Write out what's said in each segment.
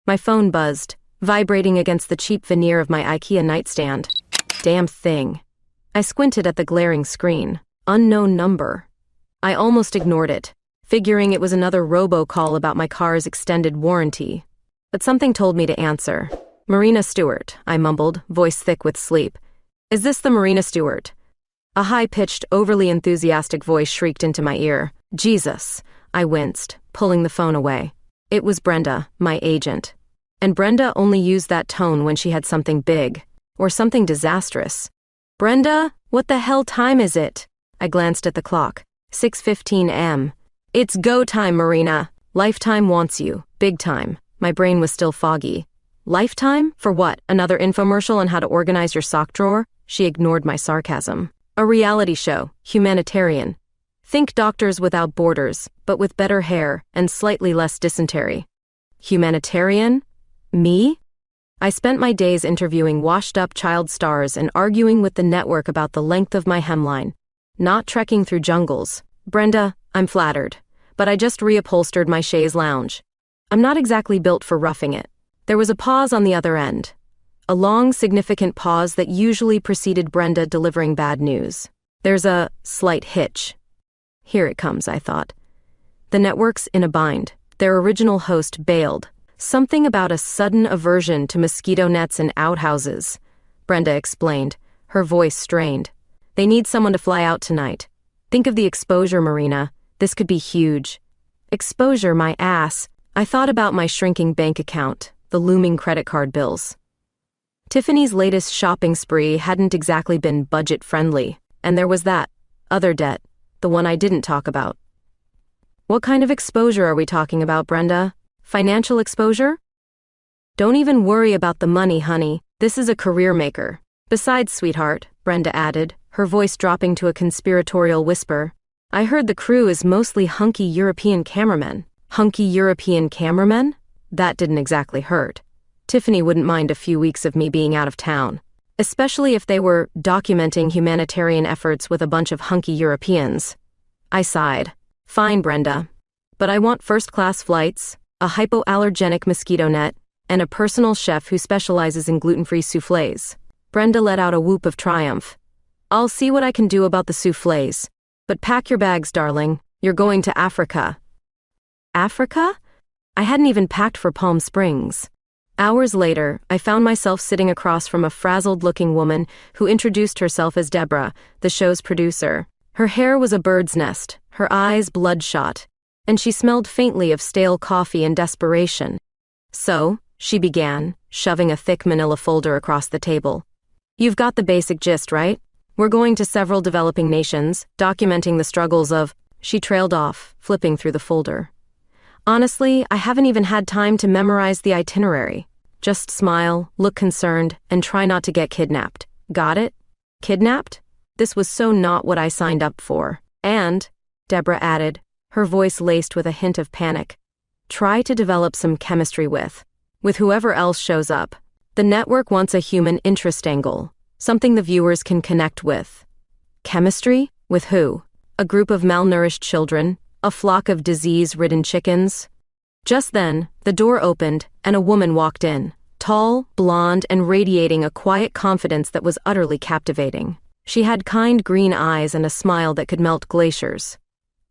My phone buzzed, vibrating against the cheap veneer of my IKEA nightstand. Damn thing. I squinted at the glaring screen. Unknown number. I almost ignored it, figuring it was another robocall about my car's extended warranty. But something told me to answer. Marina Stewart, I mumbled, voice thick with sleep. Is this the Marina Stewart? A high-pitched, overly enthusiastic voice shrieked into my ear. Jesus, I winced, pulling the phone away. It was Brenda, my agent. And Brenda only used that tone when she had something big, or something disastrous. Brenda, what the hell time is it? I glanced at the clock. 6:15 a.m. It's go time, Marina. Lifetime wants you. Big time. My brain was still foggy. Lifetime? For what? Another infomercial on how to organize your sock drawer? She ignored my sarcasm. A reality show. Humanitarian. Think Doctors Without Borders, but with better hair and slightly less dysentery. Humanitarian? Me? I spent my days interviewing washed-up child stars and arguing with the network about the length of my hemline. Not trekking through jungles. Brenda, I'm flattered, but I just reupholstered my chaise lounge. I'm not exactly built for roughing it. There was a pause on the other end. A long, significant pause that usually preceded Brenda delivering bad news. There's a slight hitch. Here it comes, I thought. The network's in a bind. Their original host bailed. Something about a sudden aversion to mosquito nets and outhouses. Brenda explained, her voice strained. They need someone to fly out tonight. Think of the exposure, Marina. This could be huge. Exposure, my ass. I thought about my shrinking bank account, the looming credit card bills. Tiffany's latest shopping spree hadn't exactly been budget-friendly, and there was that other debt, the one I didn't talk about. What kind of exposure are we talking about, Brenda? Financial exposure? Don't even worry about the money, honey. This is a career maker. Besides, sweetheart, Brenda added, her voice dropping to a conspiratorial whisper, I heard the crew is mostly hunky European cameramen. Hunky European cameramen? That didn't exactly hurt. Tiffany wouldn't mind a few weeks of me being out of town, especially if they were documenting humanitarian efforts with a bunch of hunky Europeans. I sighed. Fine, Brenda. But I want first-class flights, a hypoallergenic mosquito net, and a personal chef who specializes in gluten-free soufflés. Brenda let out a whoop of triumph. I'll see what I can do about the soufflés. But pack your bags, darling. You're going to Africa. Africa? I hadn't even packed for Palm Springs. Hours later, I found myself sitting across from a frazzled-looking woman who introduced herself as Deborah, the show's producer. Her hair was a bird's nest, her eyes bloodshot, and she smelled faintly of stale coffee and desperation. So, she began, shoving a thick manila folder across the table. You've got the basic gist, right? We're going to several developing nations, documenting the struggles of... She trailed off, flipping through the folder. Honestly, I haven't even had time to memorize the itinerary. Just smile, look concerned, and try not to get kidnapped. Got it? Kidnapped? This was so not what I signed up for. And, Deborah added, her voice laced with a hint of panic, try to develop some chemistry with whoever else shows up. The network wants a human interest angle, something the viewers can connect with. Chemistry? With who? A group of malnourished children? A flock of disease-ridden chickens? Just then, the door opened and a woman walked in, tall, blonde, and radiating a quiet confidence that was utterly captivating. She had kind green eyes and a smile that could melt glaciers.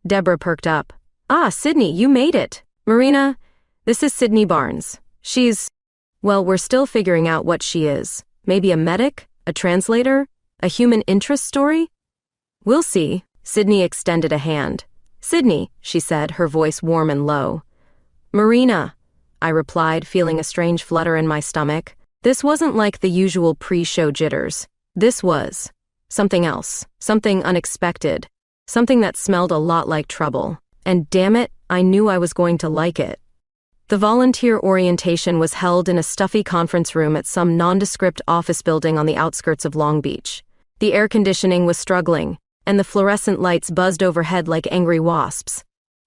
Deborah perked up. Ah, Sydney, you made it. Marina, this is Sydney Barnes. Well, we're still figuring out what she is. Maybe a medic? A translator? A human interest story? We'll see. Sydney extended a hand. Sydney, she said, her voice warm and low. Marina, I replied, feeling a strange flutter in my stomach. This wasn't like the usual pre-show jitters. This was something else, something unexpected, something that smelled a lot like trouble. And damn it, I knew I was going to like it. The volunteer orientation was held in a stuffy conference room at some nondescript office building on the outskirts of Long Beach. The air conditioning was struggling, and the fluorescent lights buzzed overhead like angry wasps.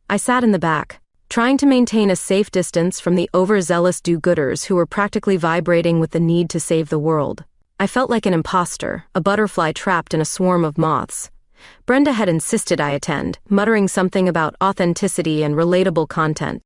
I sat in the back, trying to maintain a safe distance from the overzealous do-gooders who were practically vibrating with the need to save the world. I felt like an imposter, a butterfly trapped in a swarm of moths. Brenda had insisted I attend, muttering something about authenticity and relatable content.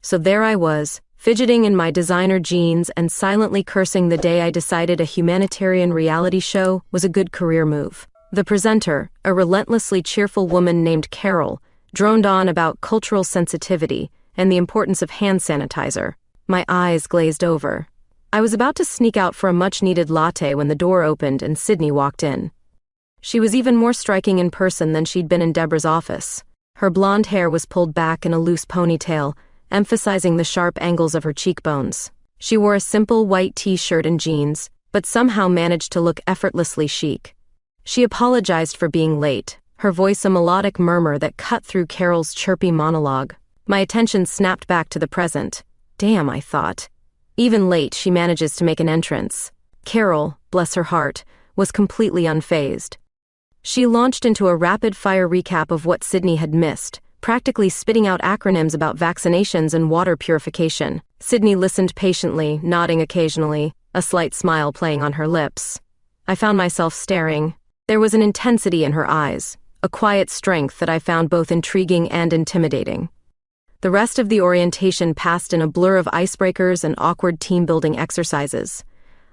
So there I was, fidgeting in my designer jeans and silently cursing the day I decided a humanitarian reality show was a good career move. The presenter, a relentlessly cheerful woman named Carol, droned on about cultural sensitivity and the importance of hand sanitizer. My eyes glazed over. I was about to sneak out for a much-needed latte when the door opened and Sydney walked in. She was even more striking in person than she'd been in Deborah's office. Her blonde hair was pulled back in a loose ponytail, emphasizing the sharp angles of her cheekbones. She wore a simple white t-shirt and jeans, but somehow managed to look effortlessly chic. She apologized for being late, her voice a melodic murmur that cut through Carol's chirpy monologue. My attention snapped back to the present. Damn, I thought. Even late, she manages to make an entrance. Carol, bless her heart, was completely unfazed. She launched into a rapid-fire recap of what Sydney had missed, practically spitting out acronyms about vaccinations and water purification. Sydney listened patiently, nodding occasionally, a slight smile playing on her lips. I found myself staring. There was an intensity in her eyes, a quiet strength that I found both intriguing and intimidating. The rest of the orientation passed in a blur of icebreakers and awkward team-building exercises.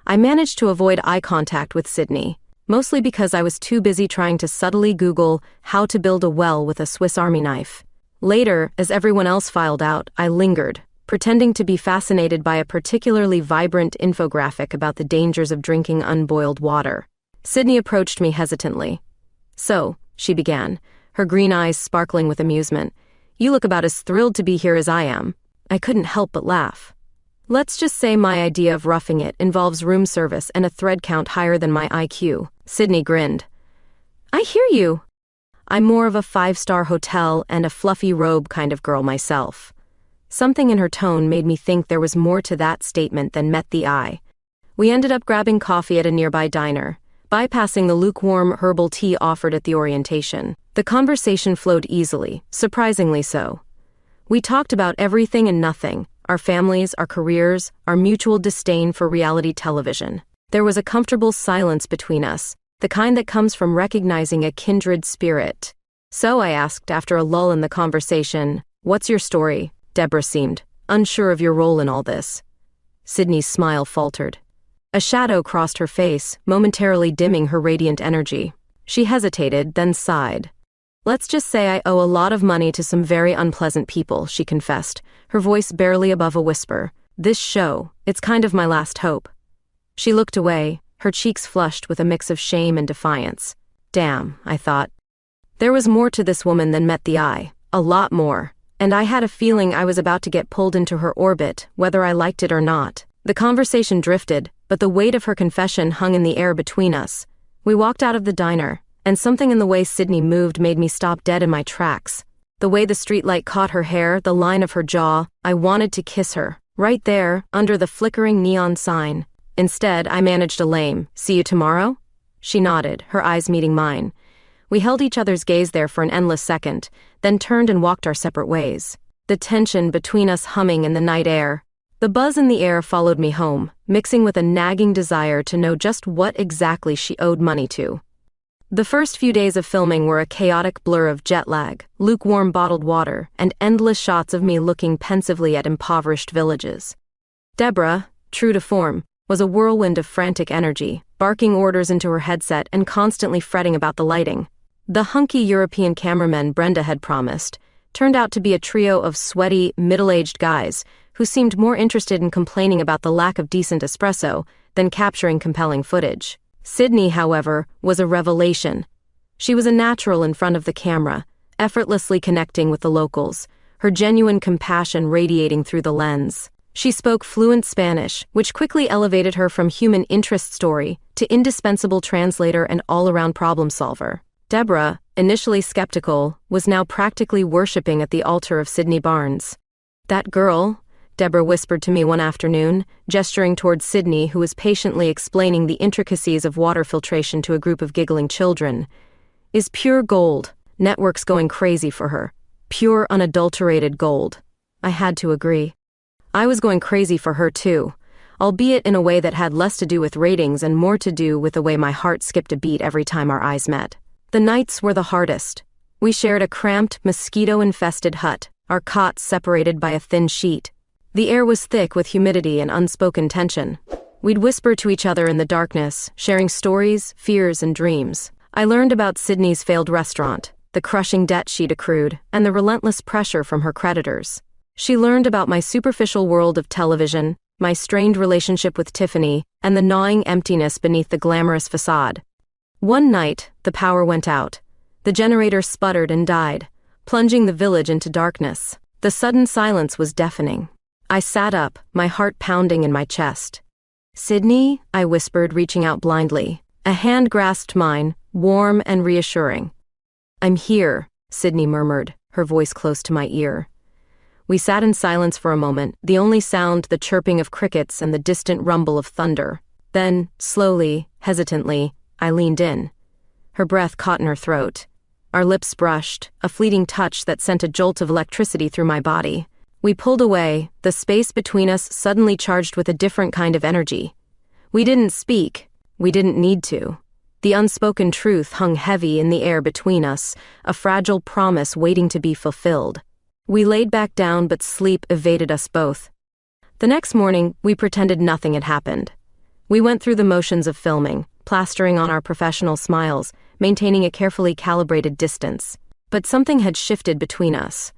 I managed to avoid eye contact with Sydney, mostly because I was too busy trying to subtly Google how to build a well with a Swiss Army knife. Later, as everyone else filed out, I lingered, pretending to be fascinated by a particularly vibrant infographic about the dangers of drinking unboiled water. Sydney approached me hesitantly. "So," she began, her green eyes sparkling with amusement, "you look about as thrilled to be here as I am." I couldn't help but laugh. "Let's just say my idea of roughing it involves room service and a thread count higher than my IQ." Sydney grinned. "I hear you. I'm more of a 5-star hotel and a fluffy robe kind of girl myself." Something in her tone made me think there was more to that statement than met the eye. We ended up grabbing coffee at a nearby diner, bypassing the lukewarm herbal tea offered at the orientation. The conversation flowed easily, surprisingly so. We talked about everything and nothing, our families, our careers, our mutual disdain for reality television. There was a comfortable silence between us, the kind that comes from recognizing a kindred spirit. "So," I asked after a lull in the conversation, "what's your story?" Deborah seemed unsure of your role in all this. Sydney's smile faltered. A shadow crossed her face, momentarily dimming her radiant energy. She hesitated, then sighed. "Let's just say I owe a lot of money to some very unpleasant people," she confessed, her voice barely above a whisper. "This show, it's kind of my last hope." She looked away, her cheeks flushed with a mix of shame and defiance. Damn, I thought. There was more to this woman than met the eye, a lot more, and I had a feeling I was about to get pulled into her orbit, whether I liked it or not. The conversation drifted, but the weight of her confession hung in the air between us. We walked out of the diner, and something in the way Sydney moved made me stop dead in my tracks. The way the streetlight caught her hair, the line of her jaw, I wanted to kiss her, right there, under the flickering neon sign. Instead, I managed a lame, "See you tomorrow?" She nodded, her eyes meeting mine. We held each other's gaze there for an endless second, then turned and walked our separate ways. The tension between us humming in the night air. The buzz in the air followed me home, mixing with a nagging desire to know just what exactly she owed money to. The first few days of filming were a chaotic blur of jet lag, lukewarm bottled water, and endless shots of me looking pensively at impoverished villages. Deborah, true to form, was a whirlwind of frantic energy, barking orders into her headset and constantly fretting about the lighting. The hunky European cameramen Brenda had promised turned out to be a trio of sweaty, middle-aged guys who seemed more interested in complaining about the lack of decent espresso than capturing compelling footage. Sydney, however, was a revelation. She was a natural in front of the camera, effortlessly connecting with the locals, her genuine compassion radiating through the lens. She spoke fluent Spanish, which quickly elevated her from human interest story to indispensable translator and all-around problem solver. Deborah, initially skeptical, was now practically worshipping at the altar of Sydney Barnes. "That girl," Deborah whispered to me one afternoon, gesturing towards Sydney, who was patiently explaining the intricacies of water filtration to a group of giggling children, "is pure gold. Network's going crazy for her. Pure, unadulterated gold." I had to agree. I was going crazy for her too, albeit in a way that had less to do with ratings and more to do with the way my heart skipped a beat every time our eyes met. The nights were the hardest. We shared a cramped, mosquito-infested hut, our cots separated by a thin sheet. The air was thick with humidity and unspoken tension. We'd whisper to each other in the darkness, sharing stories, fears, and dreams. I learned about Sydney's failed restaurant, the crushing debt she'd accrued, and the relentless pressure from her creditors. She learned about my superficial world of television, my strained relationship with Tiffany, and the gnawing emptiness beneath the glamorous facade. One night, the power went out. The generator sputtered and died, plunging the village into darkness. The sudden silence was deafening. I sat up, my heart pounding in my chest. "Sydney," I whispered, reaching out blindly. A hand grasped mine, warm and reassuring. "I'm here," Sydney murmured, her voice close to my ear. We sat in silence for a moment, the only sound the chirping of crickets and the distant rumble of thunder. Then, slowly, hesitantly, I leaned in. Her breath caught in her throat. Our lips brushed, a fleeting touch that sent a jolt of electricity through my body. We pulled away, the space between us suddenly charged with a different kind of energy. We didn't speak. We didn't need to. The unspoken truth hung heavy in the air between us, a fragile promise waiting to be fulfilled. We laid back down, but sleep evaded us both. The next morning, we pretended nothing had happened. We went through the motions of filming, plastering on our professional smiles, maintaining a carefully calibrated distance. But something had shifted between us.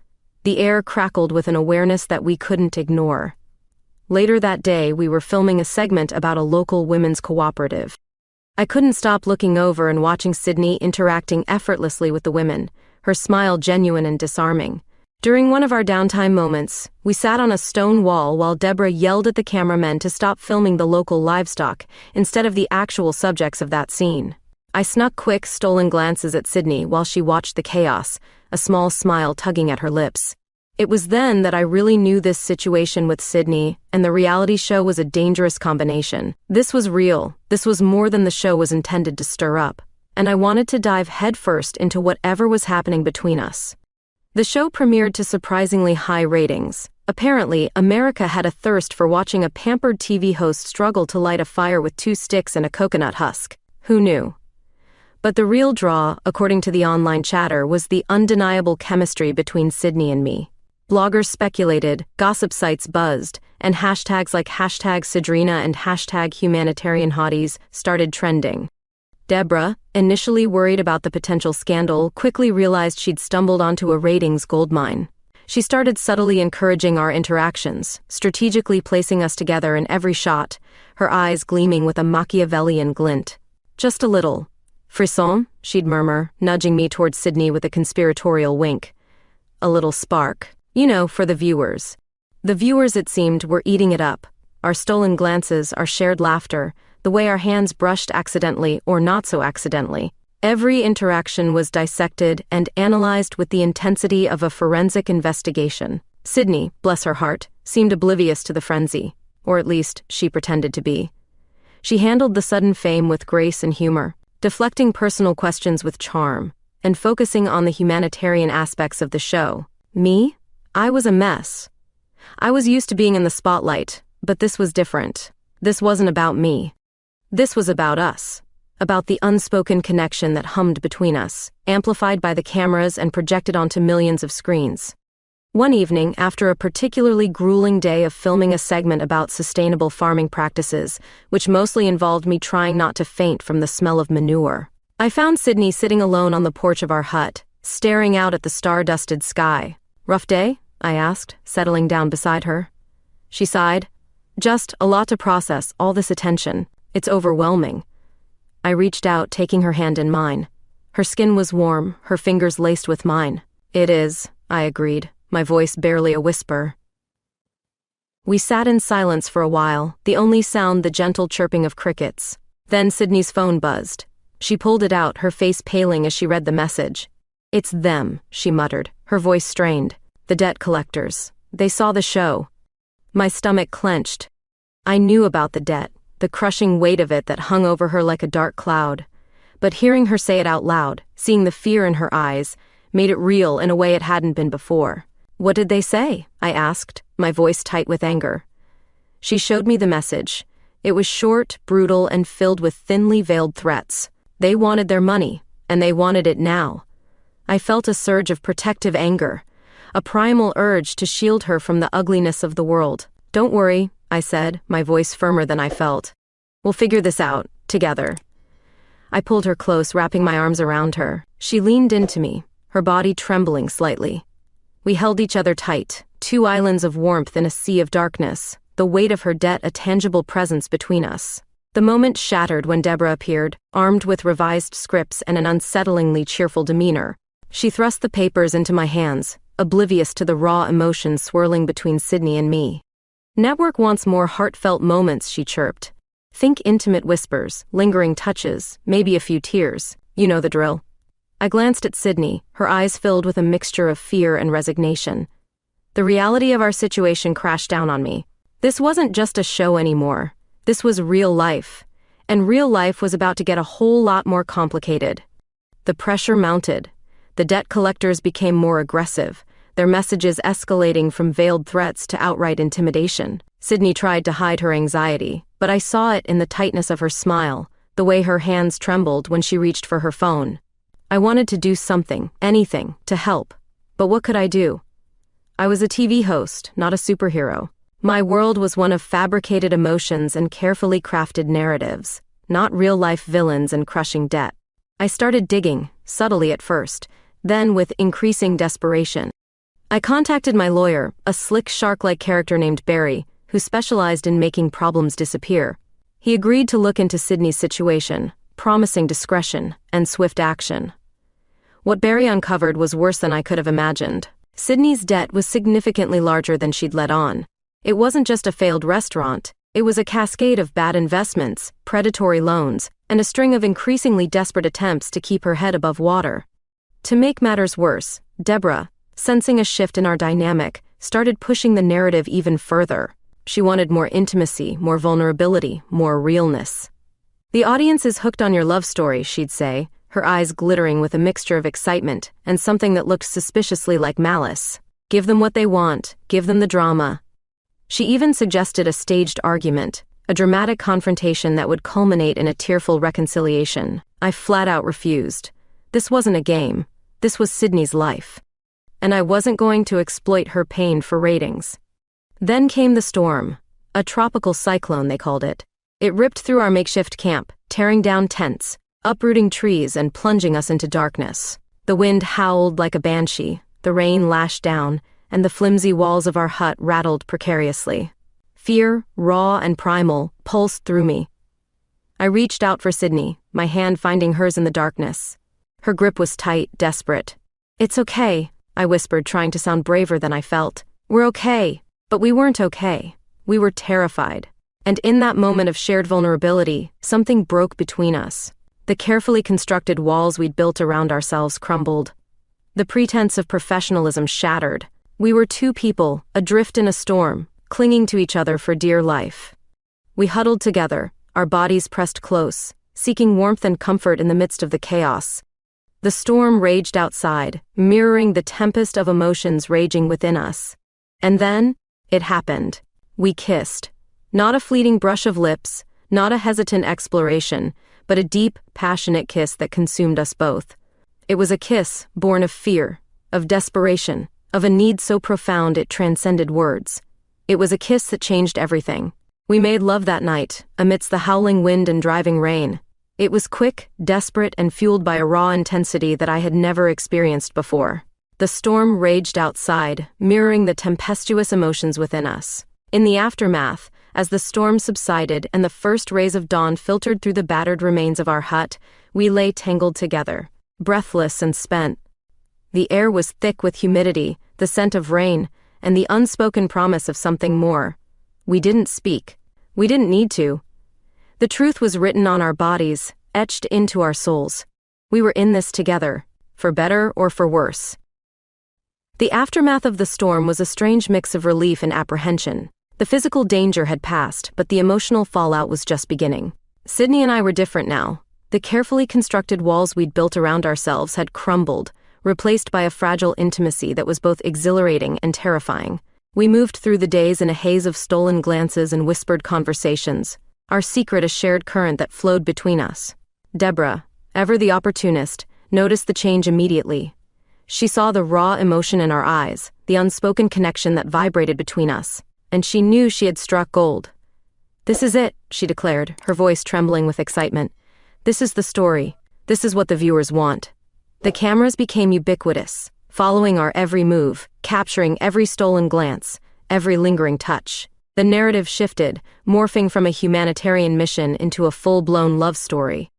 The air crackled with an awareness that we couldn't ignore. Later that day, we were filming a segment about a local women's cooperative. I couldn't stop looking over and watching Sydney interacting effortlessly with the women, her smile genuine and disarming. During one of our downtime moments, we sat on a stone wall while Deborah yelled at the cameramen to stop filming the local livestock instead of the actual subjects of that scene. I snuck quick, stolen glances at Sydney while she watched the chaos, a small smile tugging at her lips. It was then that I really knew this situation with Sydney and the reality show was a dangerous combination. This was real. This was more than the show was intended to stir up. And I wanted to dive headfirst into whatever was happening between us. The show premiered to surprisingly high ratings. Apparently, America had a thirst for watching a pampered TV host struggle to light a fire with 2 sticks and a coconut husk. Who knew? But the real draw, according to the online chatter, was the undeniable chemistry between Sydney and me. Bloggers speculated, gossip sites buzzed, and hashtags like #Sidrina and #HumanitarianHotties started trending. Deborah, initially worried about the potential scandal, quickly realized she'd stumbled onto a ratings goldmine. She started subtly encouraging our interactions, strategically placing us together in every shot, her eyes gleaming with a Machiavellian glint. "Just a little. Frisson," she'd murmur, nudging me towards Sydney with a conspiratorial wink. "A little spark. You know, for the viewers." The viewers, it seemed, were eating it up. Our stolen glances, our shared laughter, the way our hands brushed accidentally or not so accidentally. Every interaction was dissected and analyzed with the intensity of a forensic investigation. Sydney, bless her heart, seemed oblivious to the frenzy, or at least she pretended to be. She handled the sudden fame with grace and humor, deflecting personal questions with charm, and focusing on the humanitarian aspects of the show. Me? I was a mess. I was used to being in the spotlight, but this was different. This wasn't about me. This was about us, about the unspoken connection that hummed between us, amplified by the cameras and projected onto millions of screens. One evening, after a particularly grueling day of filming a segment about sustainable farming practices, which mostly involved me trying not to faint from the smell of manure, I found Sydney sitting alone on the porch of our hut, staring out at the star-dusted sky. "Rough day?" I asked, settling down beside her. She sighed. "Just a lot to process, all this attention. It's overwhelming." I reached out, taking her hand in mine. Her skin was warm, her fingers laced with mine. "It is," I agreed, my voice barely a whisper. We sat in silence for a while, the only sound the gentle chirping of crickets. Then Sydney's phone buzzed. She pulled it out, her face paling as she read the message. "It's them," she muttered, her voice strained. "The debt collectors. They saw the show." My stomach clenched. I knew about the debt, the crushing weight of it that hung over her like a dark cloud. But hearing her say it out loud, seeing the fear in her eyes, made it real in a way it hadn't been before. "What did they say?" I asked, my voice tight with anger. She showed me the message. It was short, brutal, and filled with thinly veiled threats. They wanted their money, and they wanted it now. I felt a surge of protective anger, a primal urge to shield her from the ugliness of the world. "Don't worry," I said, my voice firmer than I felt. "We'll figure this out, together." I pulled her close, wrapping my arms around her. She leaned into me, her body trembling slightly. We held each other tight, two islands of warmth in a sea of darkness, the weight of her debt a tangible presence between us. The moment shattered when Deborah appeared, armed with revised scripts and an unsettlingly cheerful demeanor. She thrust the papers into my hands, oblivious to the raw emotions swirling between Sydney and me. "Network wants more heartfelt moments," she chirped. "Think intimate whispers, lingering touches, maybe a few tears. You know the drill." I glanced at Sydney, her eyes filled with a mixture of fear and resignation. The reality of our situation crashed down on me. This wasn't just a show anymore. This was real life. And real life was about to get a whole lot more complicated. The pressure mounted. The debt collectors became more aggressive, their messages escalating from veiled threats to outright intimidation. Sydney tried to hide her anxiety, but I saw it in the tightness of her smile, the way her hands trembled when she reached for her phone. I wanted to do something, anything, to help. But what could I do? I was a TV host, not a superhero. My world was one of fabricated emotions and carefully crafted narratives, not real-life villains and crushing debt. I started digging, subtly at first, then with increasing desperation. I contacted my lawyer, a slick shark-like character named Barry, who specialized in making problems disappear. He agreed to look into Sydney's situation, promising discretion and swift action. What Barry uncovered was worse than I could have imagined. Sydney's debt was significantly larger than she'd let on. It wasn't just a failed restaurant, it was a cascade of bad investments, predatory loans, and a string of increasingly desperate attempts to keep her head above water. To make matters worse, Deborah, sensing a shift in our dynamic, started pushing the narrative even further. She wanted more intimacy, more vulnerability, more realness. "The audience is hooked on your love story," she'd say, her eyes glittering with a mixture of excitement and something that looked suspiciously like malice. "Give them what they want, give them the drama." She even suggested a staged argument, a dramatic confrontation that would culminate in a tearful reconciliation. I flat out refused. This wasn't a game. This was Sydney's life. And I wasn't going to exploit her pain for ratings. Then came the storm. A tropical cyclone, they called it. It ripped through our makeshift camp, tearing down tents, uprooting trees and plunging us into darkness. The wind howled like a banshee, the rain lashed down, and the flimsy walls of our hut rattled precariously. Fear, raw and primal, pulsed through me. I reached out for Sydney, my hand finding hers in the darkness. Her grip was tight, desperate. "It's okay," I whispered, trying to sound braver than I felt. "We're okay." But we weren't okay. We were terrified. And in that moment of shared vulnerability, something broke between us. The carefully constructed walls we'd built around ourselves crumbled. The pretense of professionalism shattered. We were two people, adrift in a storm, clinging to each other for dear life. We huddled together, our bodies pressed close, seeking warmth and comfort in the midst of the chaos. The storm raged outside, mirroring the tempest of emotions raging within us. And then, it happened. We kissed. Not a fleeting brush of lips, not a hesitant exploration, but a deep, passionate kiss that consumed us both. It was a kiss born of fear, of desperation, of a need so profound it transcended words. It was a kiss that changed everything. We made love that night, amidst the howling wind and driving rain. It was quick, desperate, and fueled by a raw intensity that I had never experienced before. The storm raged outside, mirroring the tempestuous emotions within us. In the aftermath, as the storm subsided and the first rays of dawn filtered through the battered remains of our hut, we lay tangled together, breathless and spent. The air was thick with humidity, the scent of rain, and the unspoken promise of something more. We didn't speak. We didn't need to. The truth was written on our bodies, etched into our souls. We were in this together, for better or for worse. The aftermath of the storm was a strange mix of relief and apprehension. The physical danger had passed, but the emotional fallout was just beginning. Sydney and I were different now. The carefully constructed walls we'd built around ourselves had crumbled, replaced by a fragile intimacy that was both exhilarating and terrifying. We moved through the days in a haze of stolen glances and whispered conversations, our secret a shared current that flowed between us. Deborah, ever the opportunist, noticed the change immediately. She saw the raw emotion in our eyes, the unspoken connection that vibrated between us, and she knew she had struck gold. "This is it," she declared, her voice trembling with excitement. "This is the story. This is what the viewers want." The cameras became ubiquitous, following our every move, capturing every stolen glance, every lingering touch. The narrative shifted, morphing from a humanitarian mission into a full-blown love story.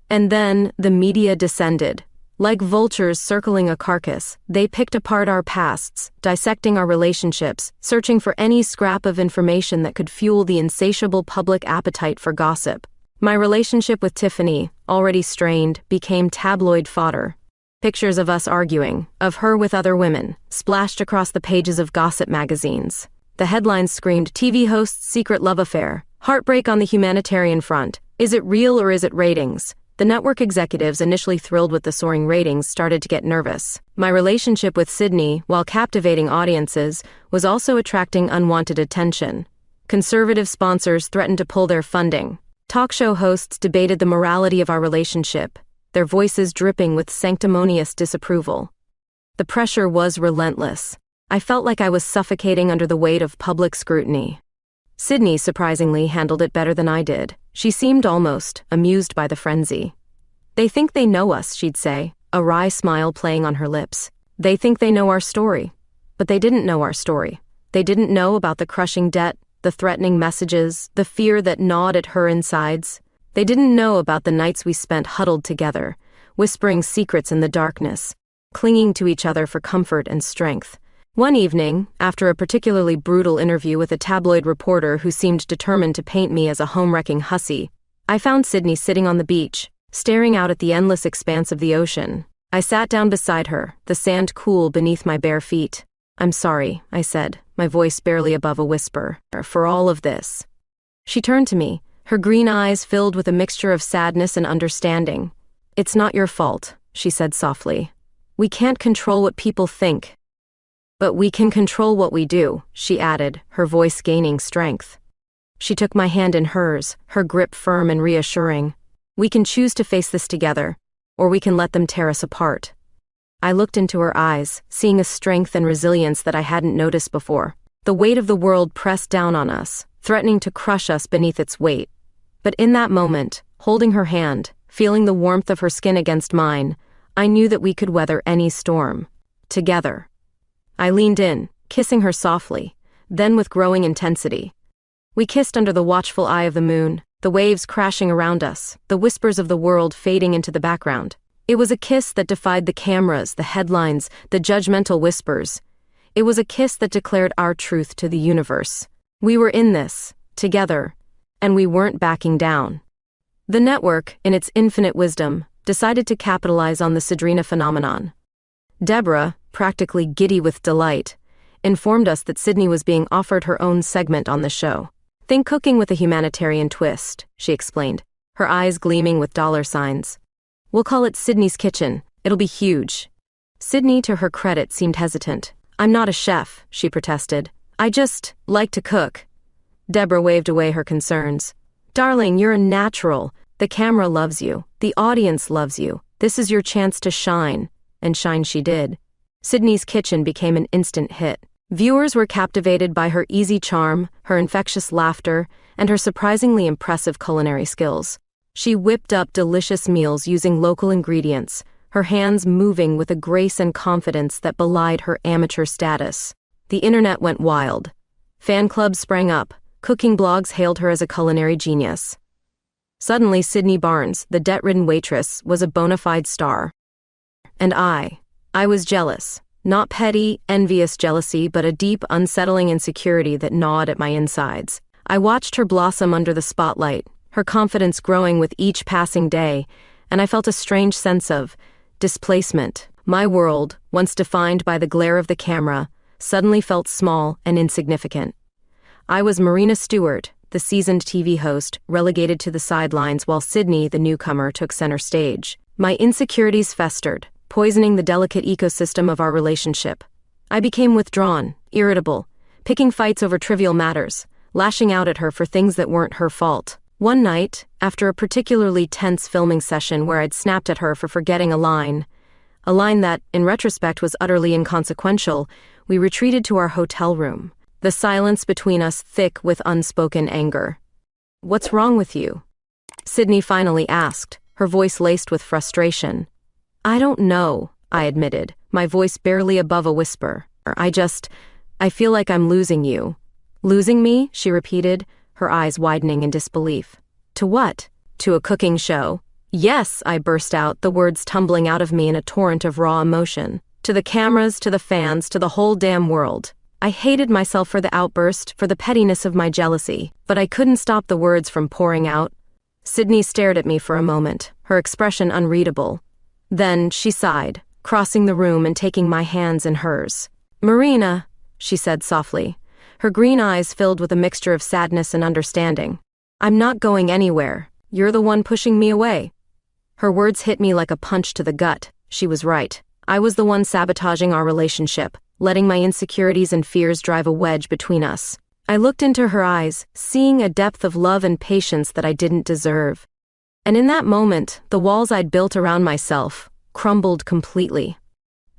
And then, the media descended. Like vultures circling a carcass, they picked apart our pasts, dissecting our relationships, searching for any scrap of information that could fuel the insatiable public appetite for gossip. My relationship with Tiffany, already strained, became tabloid fodder. Pictures of us arguing, of her with other women, splashed across the pages of gossip magazines. The headlines screamed, "TV host's secret love affair. Heartbreak on the humanitarian front. Is it real or is it ratings?" The network executives, initially thrilled with the soaring ratings, started to get nervous. My relationship with Sydney, while captivating audiences, was also attracting unwanted attention. Conservative sponsors threatened to pull their funding. Talk show hosts debated the morality of our relationship, their voices dripping with sanctimonious disapproval. The pressure was relentless. I felt like I was suffocating under the weight of public scrutiny. Sydney, surprisingly, handled it better than I did. She seemed almost amused by the frenzy. "They think they know us," she'd say, a wry smile playing on her lips. "They think they know our story." But they didn't know our story. They didn't know about the crushing debt, the threatening messages, the fear that gnawed at her insides. They didn't know about the nights we spent huddled together, whispering secrets in the darkness, clinging to each other for comfort and strength. One evening, after a particularly brutal interview with a tabloid reporter who seemed determined to paint me as a home-wrecking hussy, I found Sydney sitting on the beach, staring out at the endless expanse of the ocean. I sat down beside her, the sand cool beneath my bare feet. "I'm sorry," I said, my voice barely above a whisper, "for all of this." She turned to me, her green eyes filled with a mixture of sadness and understanding. "It's not your fault," she said softly. "We can't control what people think. But we can control what we do," she added, her voice gaining strength. She took my hand in hers, her grip firm and reassuring. "We can choose to face this together, or we can let them tear us apart." I looked into her eyes, seeing a strength and resilience that I hadn't noticed before. The weight of the world pressed down on us, threatening to crush us beneath its weight. But in that moment, holding her hand, feeling the warmth of her skin against mine, I knew that we could weather any storm. Together. I leaned in, kissing her softly, then with growing intensity. We kissed under the watchful eye of the moon, the waves crashing around us, the whispers of the world fading into the background. It was a kiss that defied the cameras, the headlines, the judgmental whispers. It was a kiss that declared our truth to the universe. We were in this, together, and we weren't backing down. The network, in its infinite wisdom, decided to capitalize on the Sadrina phenomenon. Deborah, practically giddy with delight, informed us that Sydney was being offered her own segment on the show. "Think cooking with a humanitarian twist," she explained, her eyes gleaming with dollar signs. "We'll call it Sydney's Kitchen. It'll be huge." Sydney, to her credit, seemed hesitant. "I'm not a chef," she protested. "I just like to cook." Deborah waved away her concerns. "Darling, you're a natural. The camera loves you. The audience loves you. This is your chance to shine." And shine she did. Sydney's Kitchen became an instant hit. Viewers were captivated by her easy charm, her infectious laughter, and her surprisingly impressive culinary skills. She whipped up delicious meals using local ingredients, her hands moving with a grace and confidence that belied her amateur status. The internet went wild. Fan clubs sprang up, cooking blogs hailed her as a culinary genius. Suddenly, Sydney Barnes, the debt-ridden waitress, was a bona fide star. And I was jealous. Not petty, envious jealousy, but a deep, unsettling insecurity that gnawed at my insides. I watched her blossom under the spotlight, her confidence growing with each passing day, and I felt a strange sense of displacement. My world, once defined by the glare of the camera, suddenly felt small and insignificant. I was Marina Stewart, the seasoned TV host, relegated to the sidelines while Sydney, the newcomer, took center stage. My insecurities festered, poisoning the delicate ecosystem of our relationship. I became withdrawn, irritable, picking fights over trivial matters, lashing out at her for things that weren't her fault. One night, after a particularly tense filming session where I'd snapped at her for forgetting a line, A line that, in retrospect, was utterly inconsequential. We retreated to our hotel room, the silence between us thick with unspoken anger. "What's wrong with you?" Sydney finally asked, her voice laced with frustration. "I don't know," I admitted, my voice barely above a whisper. I feel like I'm losing you." "Losing me?" she repeated, her eyes widening in disbelief. "To what? To a cooking show?" "Yes," I burst out, the words tumbling out of me in a torrent of raw emotion. "To the cameras, to the fans, to the whole damn world." I hated myself for the outburst, for the pettiness of my jealousy, but I couldn't stop the words from pouring out. Sydney stared at me for a moment, her expression unreadable. Then she sighed, crossing the room and taking my hands in hers. "Marina," she said softly, her green eyes filled with a mixture of sadness and understanding. "I'm not going anywhere. You're the one pushing me away." Her words hit me like a punch to the gut. She was right. I was the one sabotaging our relationship, letting my insecurities and fears drive a wedge between us. I looked into her eyes, seeing a depth of love and patience that I didn't deserve. And in that moment, the walls I'd built around myself crumbled completely.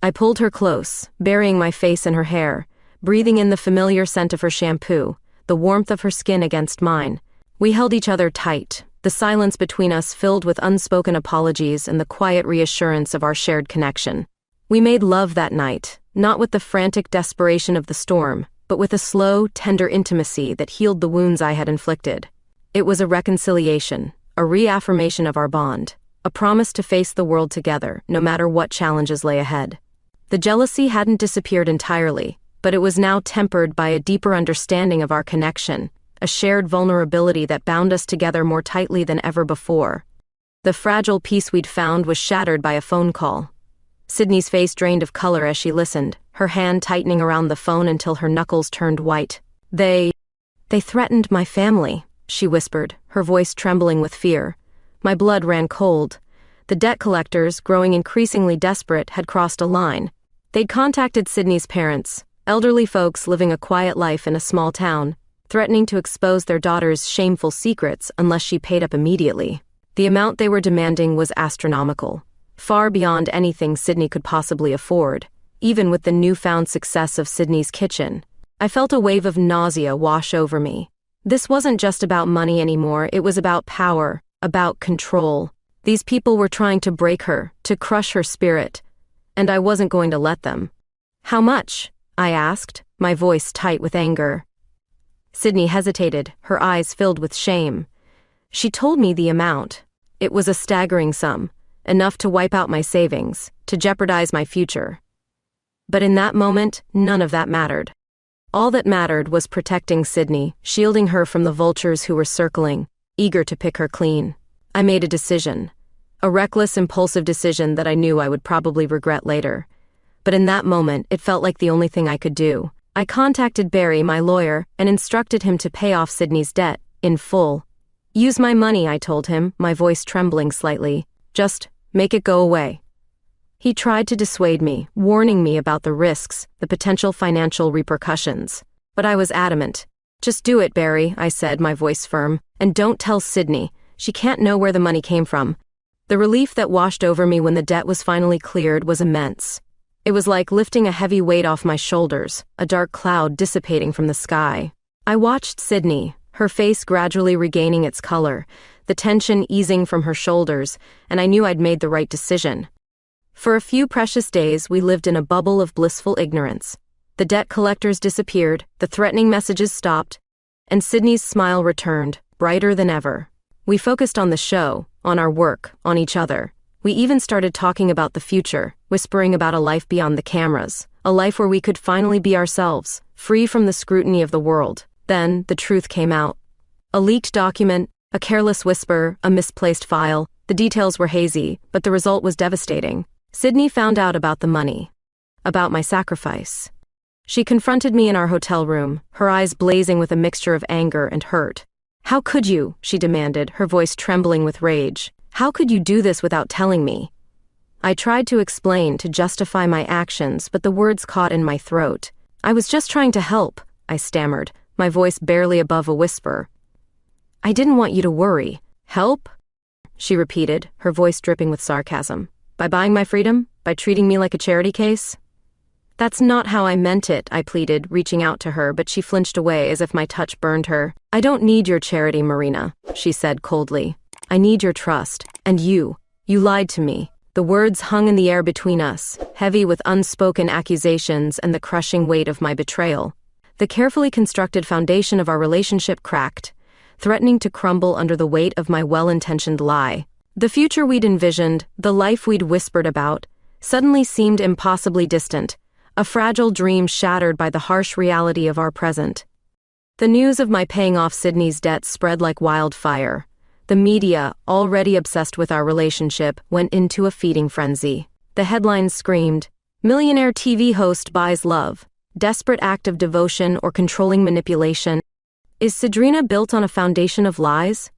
I pulled her close, burying my face in her hair, breathing in the familiar scent of her shampoo, the warmth of her skin against mine. We held each other tight, the silence between us filled with unspoken apologies and the quiet reassurance of our shared connection. We made love that night, not with the frantic desperation of the storm, but with a slow, tender intimacy that healed the wounds I had inflicted. It was a reconciliation, a reaffirmation of our bond, a promise to face the world together, no matter what challenges lay ahead. The jealousy hadn't disappeared entirely, but it was now tempered by a deeper understanding of our connection, a shared vulnerability that bound us together more tightly than ever before. The fragile peace we'd found was shattered by a phone call. Sydney's face drained of color as she listened, her hand tightening around the phone until her knuckles turned white. They threatened my family," she whispered, her voice trembling with fear. My blood ran cold. The debt collectors, growing increasingly desperate, had crossed a line. They'd contacted Sydney's parents, elderly folks living a quiet life in a small town, threatening to expose their daughter's shameful secrets unless she paid up immediately. The amount they were demanding was astronomical, far beyond anything Sydney could possibly afford. Even with the newfound success of Sydney's kitchen, I felt a wave of nausea wash over me. This wasn't just about money anymore, it was about power, about control. These people were trying to break her, to crush her spirit, and I wasn't going to let them. "How much?" I asked, my voice tight with anger. Sydney hesitated, her eyes filled with shame. She told me the amount. It was a staggering sum, enough to wipe out my savings, to jeopardize my future. But in that moment, none of that mattered. All that mattered was protecting Sydney, shielding her from the vultures who were circling, eager to pick her clean. I made a decision. A reckless, impulsive decision that I knew I would probably regret later. But in that moment, it felt like the only thing I could do. I contacted Barry, my lawyer, and instructed him to pay off Sydney's debt, in full. "Use my money," I told him, my voice trembling slightly. "Just make it go away." He tried to dissuade me, warning me about the risks, the potential financial repercussions. But I was adamant. "Just do it, Barry," I said, my voice firm. "And don't tell Sydney. She can't know where the money came from." The relief that washed over me when the debt was finally cleared was immense. It was like lifting a heavy weight off my shoulders, a dark cloud dissipating from the sky. I watched Sydney, her face gradually regaining its color, the tension easing from her shoulders, and I knew I'd made the right decision. For a few precious days, we lived in a bubble of blissful ignorance. The debt collectors disappeared, the threatening messages stopped, and Sydney's smile returned, brighter than ever. We focused on the show, on our work, on each other. We even started talking about the future, whispering about a life beyond the cameras, a life where we could finally be ourselves, free from the scrutiny of the world. Then, the truth came out. A leaked document, a careless whisper, a misplaced file. The details were hazy, but the result was devastating. Sydney found out about the money, about my sacrifice. She confronted me in our hotel room, her eyes blazing with a mixture of anger and hurt. "How could you?" she demanded, her voice trembling with rage. "How could you do this without telling me?" I tried to explain, to justify my actions, but the words caught in my throat. "I was just trying to help," I stammered, my voice barely above a whisper. "I didn't want you to worry." "Help?" she repeated, her voice dripping with sarcasm. "By buying my freedom? By treating me like a charity case? That's not how I meant it, I pleaded, reaching out to her, but she flinched away as if my touch burned her. I don't need your charity, Marina, she said coldly. I need your trust. And you lied to me. The words hung in the air between us, heavy with unspoken accusations and the crushing weight of my betrayal. The carefully constructed foundation of our relationship cracked, threatening to crumble under the weight of my well-intentioned lie. The future we'd envisioned, the life we'd whispered about, suddenly seemed impossibly distant, a fragile dream shattered by the harsh reality of our present. The news of my paying off Sydney's debts spread like wildfire. The media, already obsessed with our relationship, went into a feeding frenzy. The headlines screamed, "Millionaire TV host buys love. Desperate act of devotion or controlling manipulation. Is Sidrina built on a foundation of lies?"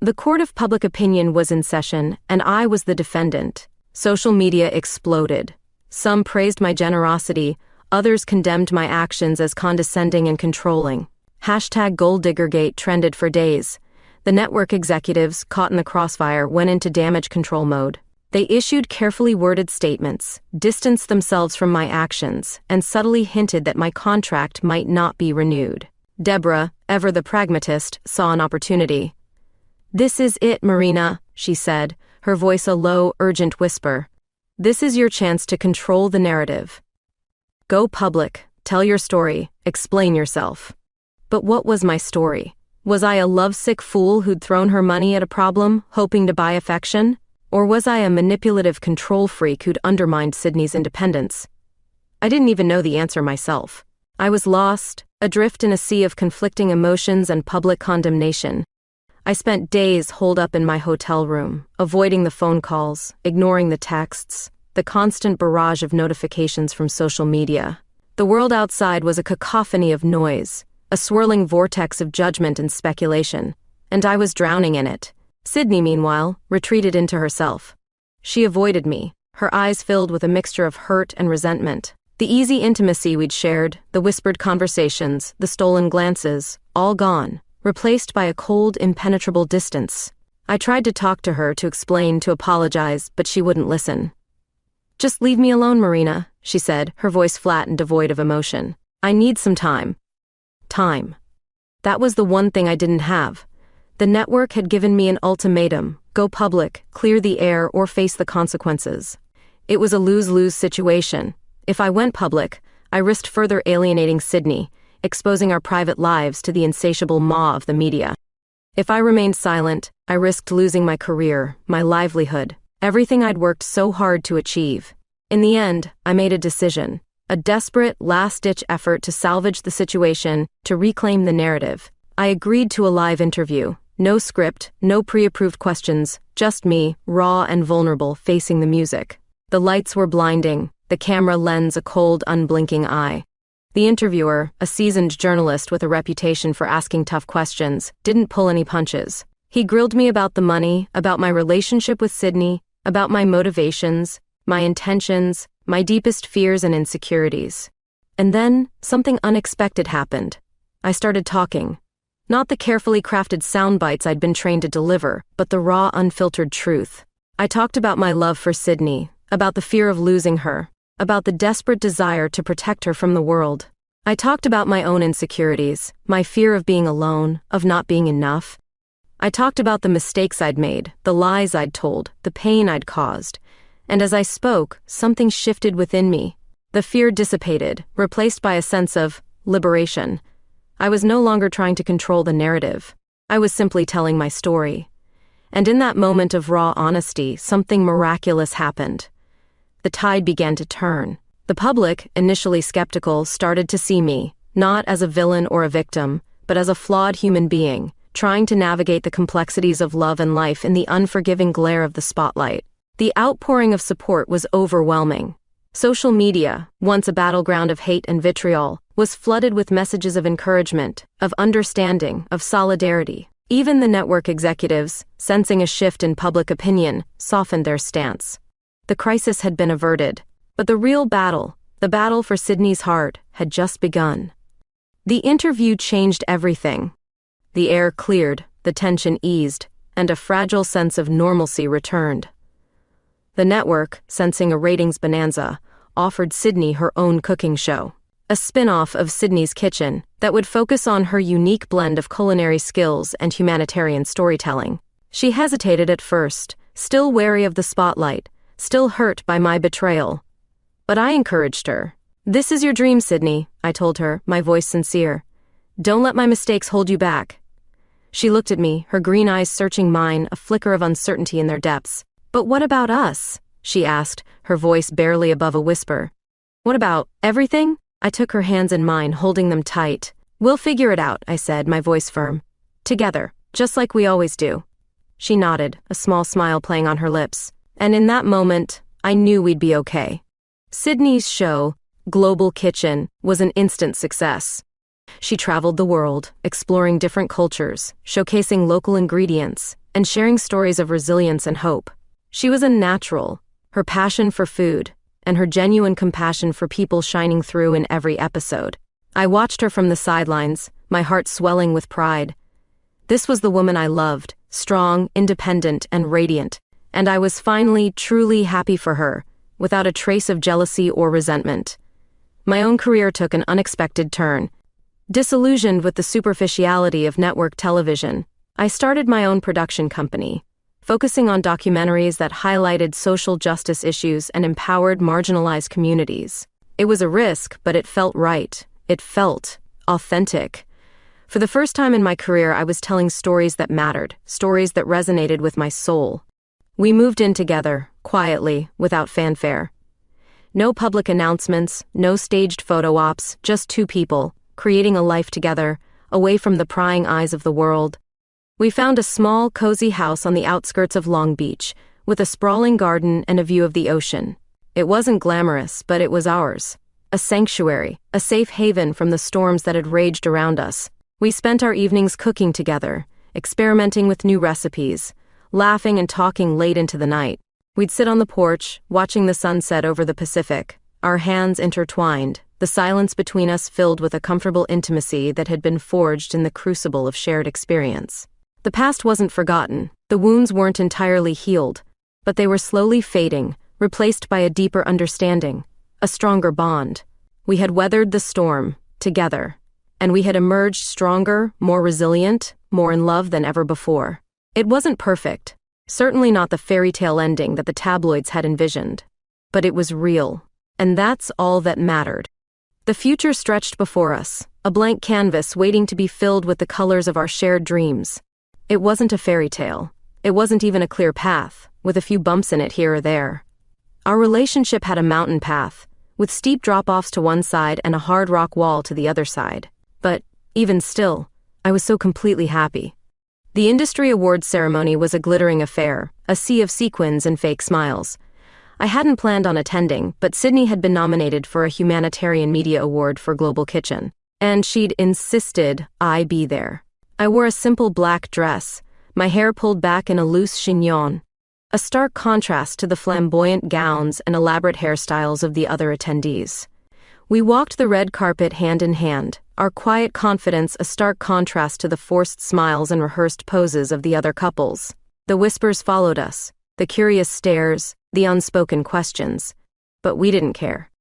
The court of public opinion was in session, and I was the defendant. Social media exploded. Some praised my generosity, others condemned my actions as condescending and controlling. #GoldDiggerGate trended for days. The network executives, caught in the crossfire, went into damage control mode. They issued carefully worded statements, distanced themselves from my actions, and subtly hinted that my contract might not be renewed. Deborah, ever the pragmatist, saw an opportunity. "This is it, Marina," she said, her voice a low, urgent whisper. "This is your chance to control the narrative. Go public, tell your story, explain yourself." But what was my story? Was I a lovesick fool who'd thrown her money at a problem, hoping to buy affection? Or was I a manipulative control freak who'd undermined Sydney's independence? I didn't even know the answer myself. I was lost, adrift in a sea of conflicting emotions and public condemnation. I spent days holed up in my hotel room, avoiding the phone calls, ignoring the texts, the constant barrage of notifications from social media. The world outside was a cacophony of noise, a swirling vortex of judgment and speculation, and I was drowning in it. Sydney, meanwhile, retreated into herself. She avoided me, her eyes filled with a mixture of hurt and resentment. The easy intimacy we'd shared, the whispered conversations, the stolen glances, all gone, replaced by a cold, impenetrable distance. I tried to talk to her, to explain, to apologize, but she wouldn't listen. "Just leave me alone, Marina," she said, her voice flat and devoid of emotion. "I need some time." Time. That was the one thing I didn't have. The network had given me an ultimatum: go public, clear the air, or face the consequences. It was a lose-lose situation. If I went public, I risked further alienating Sydney, exposing our private lives to the insatiable maw of the media. If I remained silent, I risked losing my career, my livelihood, everything I'd worked so hard to achieve. In the end, I made a decision, a desperate, last-ditch effort to salvage the situation, to reclaim the narrative. I agreed to a live interview. No script, no pre-approved questions, just me, raw and vulnerable, facing the music. The lights were blinding, the camera lens a cold, unblinking eye. The interviewer, a seasoned journalist with a reputation for asking tough questions, didn't pull any punches. He grilled me about the money, about my relationship with Sydney, about my motivations, my intentions, my deepest fears and insecurities. And then, something unexpected happened. I started talking. Not the carefully crafted sound bites I'd been trained to deliver, but the raw, unfiltered truth. I talked about my love for Sydney, about the fear of losing her, about the desperate desire to protect her from the world. I talked about my own insecurities, my fear of being alone, of not being enough. I talked about the mistakes I'd made, the lies I'd told, the pain I'd caused. And as I spoke, something shifted within me. The fear dissipated, replaced by a sense of liberation. I was no longer trying to control the narrative. I was simply telling my story. And in that moment of raw honesty, something miraculous happened. The tide began to turn. The public, initially skeptical, started to see me, not as a villain or a victim, but as a flawed human being, trying to navigate the complexities of love and life in the unforgiving glare of the spotlight. The outpouring of support was overwhelming. Social media, once a battleground of hate and vitriol, was flooded with messages of encouragement, of understanding, of solidarity. Even the network executives, sensing a shift in public opinion, softened their stance. The crisis had been averted, but the real battle, the battle for Sydney's heart, had just begun. The interview changed everything. The air cleared, the tension eased, and a fragile sense of normalcy returned. The network, sensing a ratings bonanza, offered Sydney her own cooking show. A spin-off of Sydney's Kitchen that would focus on her unique blend of culinary skills and humanitarian storytelling. She hesitated at first, still wary of the spotlight, still hurt by my betrayal. But I encouraged her. "This is your dream, Sydney," I told her, my voice sincere. "Don't let my mistakes hold you back." She looked at me, her green eyes searching mine, a flicker of uncertainty in their depths. "But what about us?" she asked, her voice barely above a whisper. "What about everything?" I took her hands in mine, holding them tight. "We'll figure it out," I said, my voice firm. "Together, just like we always do." She nodded, a small smile playing on her lips. And in that moment, I knew we'd be okay. Sydney's show, Global Kitchen, was an instant success. She traveled the world, exploring different cultures, showcasing local ingredients, and sharing stories of resilience and hope. She was a natural, her passion for food, and her genuine compassion for people shining through in every episode. I watched her from the sidelines, my heart swelling with pride. This was the woman I loved, strong, independent, and radiant, and I was finally, truly happy for her, without a trace of jealousy or resentment. My own career took an unexpected turn. Disillusioned with the superficiality of network television, I started my own production company, focusing on documentaries that highlighted social justice issues and empowered marginalized communities. It was a risk, but it felt right. It felt authentic. For the first time in my career, I was telling stories that mattered, stories that resonated with my soul. We moved in together, quietly, without fanfare. No public announcements, no staged photo ops, just two people, creating a life together, away from the prying eyes of the world. We found a small, cozy house on the outskirts of Long Beach, with a sprawling garden and a view of the ocean. It wasn't glamorous, but it was ours. A sanctuary, a safe haven from the storms that had raged around us. We spent our evenings cooking together, experimenting with new recipes, laughing and talking late into the night. We'd sit on the porch, watching the sunset over the Pacific, our hands intertwined, the silence between us filled with a comfortable intimacy that had been forged in the crucible of shared experience. The past wasn't forgotten, the wounds weren't entirely healed, but they were slowly fading, replaced by a deeper understanding, a stronger bond. We had weathered the storm, together, and we had emerged stronger, more resilient, more in love than ever before. It wasn't perfect, certainly not the fairy tale ending that the tabloids had envisioned, but it was real, and that's all that mattered. The future stretched before us, a blank canvas waiting to be filled with the colors of our shared dreams. It wasn't a fairy tale. It wasn't even a clear path, with a few bumps in it here or there. Our relationship had a mountain path, with steep drop-offs to one side and a hard rock wall to the other side. But, even still, I was so completely happy. The industry awards ceremony was a glittering affair, a sea of sequins and fake smiles. I hadn't planned on attending, but Sydney had been nominated for a Humanitarian Media Award for Global Kitchen, and she'd insisted I be there. I wore a simple black dress, my hair pulled back in a loose chignon, a stark contrast to the flamboyant gowns and elaborate hairstyles of the other attendees. We walked the red carpet hand in hand, our quiet confidence a stark contrast to the forced smiles and rehearsed poses of the other couples. The whispers followed us, the curious stares, the unspoken questions. But we didn't care.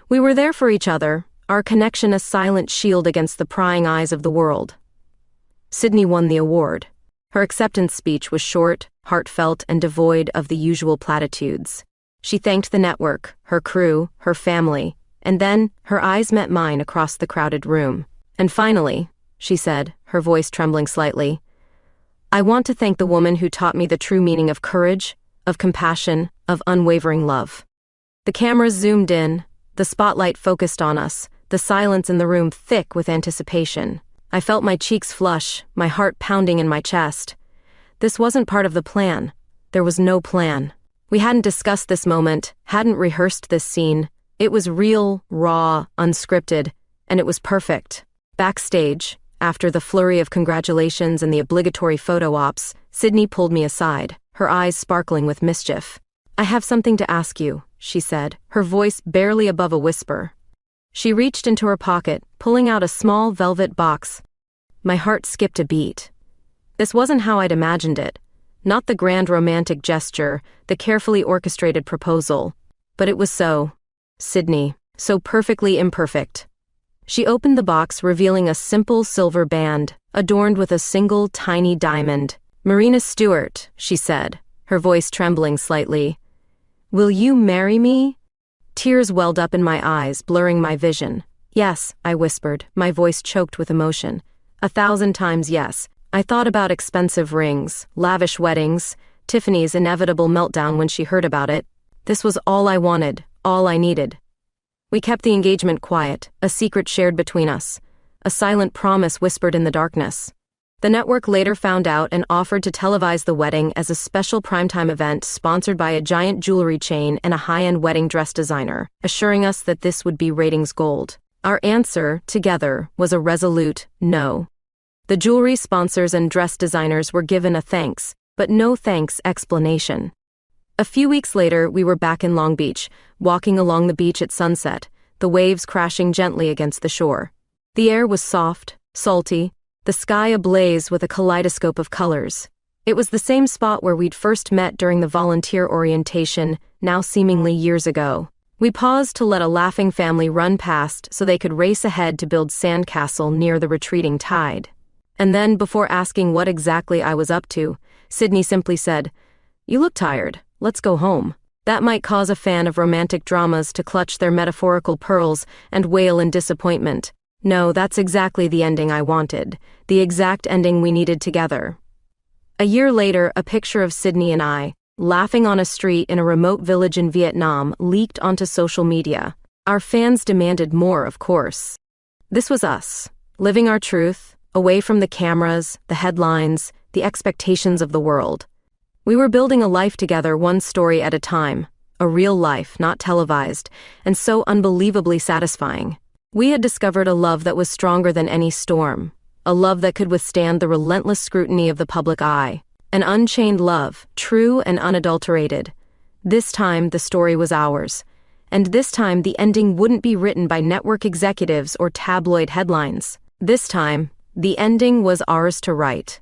We were there for each other, our connection a silent shield against the prying eyes of the world. Sydney won the award. Her acceptance speech was short, heartfelt, and devoid of the usual platitudes. She thanked the network, her crew, her family, and then her eyes met mine across the crowded room. "And finally," she said, her voice trembling slightly, "I want to thank the woman who taught me the true meaning of courage, of compassion, of unwavering love." The cameras zoomed in, the spotlight focused on us, the silence in the room thick with anticipation. I felt my cheeks flush, my heart pounding in my chest. This wasn't part of the plan. There was no plan. We hadn't discussed this moment, hadn't rehearsed this scene. It was real, raw, unscripted, and it was perfect. Backstage, after the flurry of congratulations and the obligatory photo ops, Sydney pulled me aside, her eyes sparkling with mischief. "I have something to ask you," she said, her voice barely above a whisper. She reached into her pocket, pulling out a small velvet box. My heart skipped a beat. This wasn't how I'd imagined it. Not the grand romantic gesture, the carefully orchestrated proposal. But it was so. Sydney. So perfectly imperfect. She opened the box, revealing a simple silver band, adorned with a single tiny diamond. "Marina Stewart," she said, her voice trembling slightly. "Will you marry me?" Tears welled up in my eyes, blurring my vision. "Yes," I whispered, my voice choked with emotion. 1,000 times yes. I thought about expensive rings, lavish weddings, Tiffany's inevitable meltdown when she heard about it. This was all I wanted, all I needed. We kept the engagement quiet, a secret shared between us, a silent promise whispered in the darkness. The network later found out and offered to televise the wedding as a special primetime event sponsored by a giant jewelry chain and a high-end wedding dress designer, assuring us that this would be ratings gold. Our answer, together, was a resolute no. The jewelry sponsors and dress designers were given a thanks, but no thanks explanation. A few weeks later, we were back in Long Beach, walking along the beach at sunset, the waves crashing gently against the shore. The air was soft, salty, the sky ablaze with a kaleidoscope of colors. It was the same spot where we'd first met during the volunteer orientation, now seemingly years ago. We paused to let a laughing family run past so they could race ahead to build sandcastle near the retreating tide. And then, before asking what exactly I was up to, Sydney simply said, "You look tired. Let's go home." That might cause a fan of romantic dramas to clutch their metaphorical pearls and wail in disappointment. No, that's exactly the ending I wanted, the exact ending we needed together. A year later, a picture of Sydney and I, laughing on a street in a remote village in Vietnam, leaked onto social media. Our fans demanded more, of course. This was us, living our truth, away from the cameras, the headlines, the expectations of the world. We were building a life together, one story at a time, a real life, not televised, and so unbelievably satisfying. We had discovered a love that was stronger than any storm, a love that could withstand the relentless scrutiny of the public eye, an unchained love, true and unadulterated. This time, the story was ours, and this time the ending wouldn't be written by network executives or tabloid headlines. This time, the ending was ours to write.